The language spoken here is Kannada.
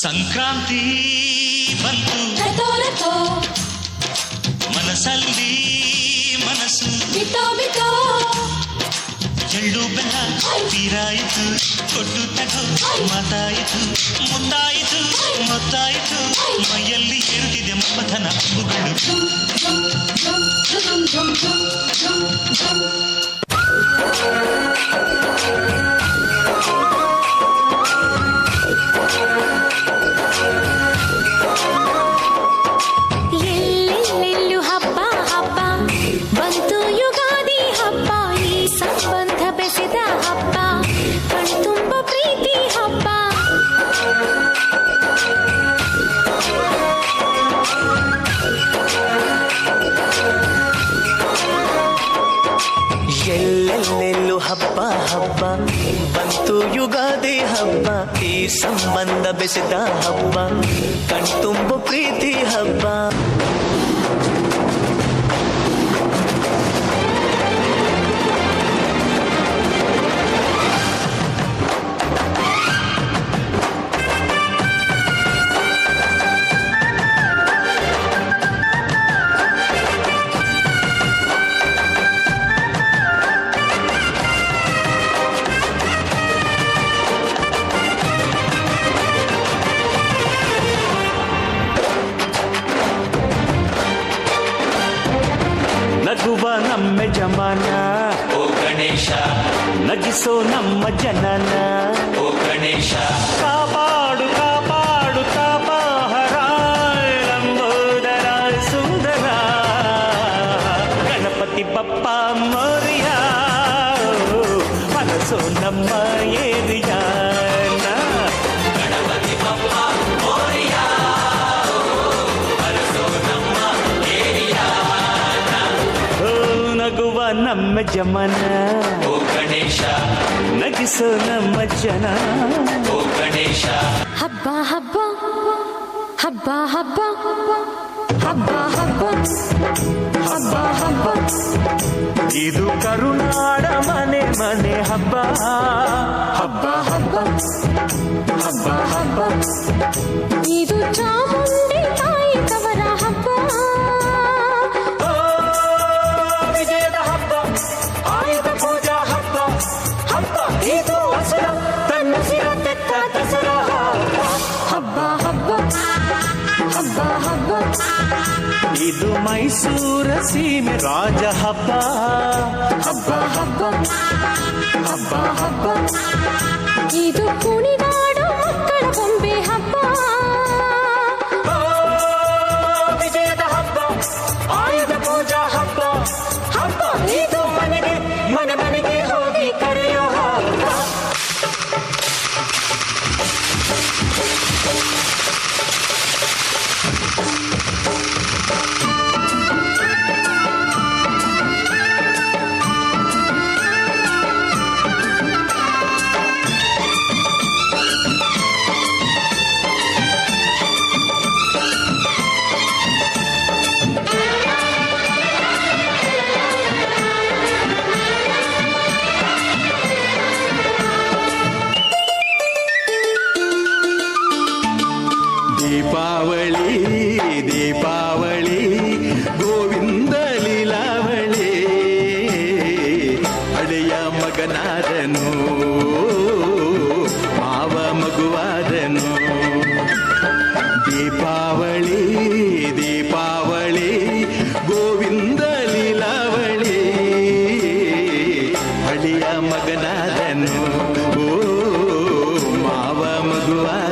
ಸಂಕ್ರಾಂತಿ ಬಂತು ರಥೋ ರಥೋ ಮನಸ್ಸಲ್ಲಿ ಮನಸ್ಸು ಬಿತ್ತೋ ಬಿತ್ತೋ ಎಳ್ಳು ಬೆಲ್ಲ ತೀರಾಯಿತು ಕೊಟ್ಟು ತಗೋ ಮಾತಾಯಿತು ಮುಂದಾಯಿತು ಮೊತ್ತಾಯಿತು ಮೈಯಲ್ಲಿ ಏರುತ್ತಿದೆ ಮನ್ಮಥನ ಅಂಬುಗಳು. ಎಲ್ಲೆಲ್ಲೆಲ್ಲೂ ಹಬ್ಬ ಹಬ್ಬ ಬಂತು ಯುಗಾದಿ ಹಬ್ಬ, ಈ ಸಂಬಂಧ ಬೆಸೆದ ಹಬ್ಬ, ಕಣ್ತುಂಬ ಪ್ರೀತಿ ಹಬ್ಬ. ಎಲ್ಲೆಲ್ಲೆಲ್ಲೂ ಹಬ್ಬ ಹಬ್ಬ ಬಂತು ಯುಗಾದಿ ಹಬ್ಬ, ಈ ಸಂಬಂಧ ಬೆಸೆದ ಹಬ್ಬ, ಕಣ್ತುಂಬ ಪ್ರೀತಿ ಹಬ್ಬ. ನಗುವ ನಮ್ಮ ಜಮಾನ ಓ ಗಣೇಶ, ನಗಿಸೋ ನಮ್ಮ ಜನನ ಓ ಗಣೇಶ, ಕಾಪಾಡು ಕಾಪಾಡು ತಾಪಹರ ಲಂಬೋದರ ಸುಂದರ ಗಣಪತಿ ಬಪ್ಪ ಮೋರಿಯ ಮನಸ್ಸು ನಮ್ಮ ಏರಿಯಾನ. ಗಣಪತಿ ಬಪ್ಪ ಮೋರಿಯ ಮನಸ್ಸು ನಮ್ಮ ಏರಿಯಾ. ಓ ನಗುವ ನಮ್ಮ ಜಮನ ಓ ಗಣೇಶ, ನಗಿಸೋ ನಮ್ಮ ಜನ. ಓ ಗಣೇಶ, ಹಬ್ಬ ಹಬ್ಬ ಹಬ್ಬ ಹಬ್ಬ ಹಬ್ಬ ಹಬ್ಬ ಹಬ್ಬ ಹಬ್ಬ. ಇದು ಕರುನಾಡ ಮನೆ ಮನೆ ಹಬ್ಬ ಹಬ್ಬ ಹಬ್ಬ ಹಬ್ಬ ಹಬ್ಬ. ಇದು ಚಾಮುಂಡಿ ತಾಯಿ ತವರ ಹಬ್ಬ. ವಿಜಯದ ಹಬ್ಬ, ಆಯುಧ ಪೂಜಾ ಹಬ್ಬ, ಹಬ್ಬ ಇದು ಹಸುರ ತನ್ನ ಸಿರ ತೆತ್ತ ದಸರ ಹಬ್ಬ ಹಬ್ಬ ಹಬ್ಬ ಹಬ್ಬ. ಇದು ಮೈಸೂರ ಸೀಮೆ ರಾಜ ಹಬ್ಬ ಹಬ್ಬ ಹಬ್ಬ ಹಬ್ಬ ಹಬ್ಬ. ಇದು ಕುಣಿದಾಡು ಮಕ್ಕಳ ಬೊಂಬೆ ಹಬ್ಬ. ವಿಜಯದ ಹಬ್ಬ, ಆಯುಧ ಪೂಜಾ ಹಬ್ಬ, ಹಬ್ಬ ಇದು ಮನೆಗೆ ಮನೆ ಮನೆಗೆ ಹೋಗಿ ಕರೆಯೋ ಹಬ್ಬ. ದೀಪಾವಳಿ ದೀಪಾವಳಿ ಗೋವಿಂದ ಲೀಲಾವಳಿ, ಹಳೆಯ ಮಗನಾದನು ಮಾವ ಮಗುವಾದನು. ದೀಪಾವಳಿ ದೀಪಾವಳಿ ಗೋವಿಂದ ಲೀಲಾವಳಿ, ಹಳೆಯ ಮಗನಾದನು ಮಾವ ಮಗುವಾದನು.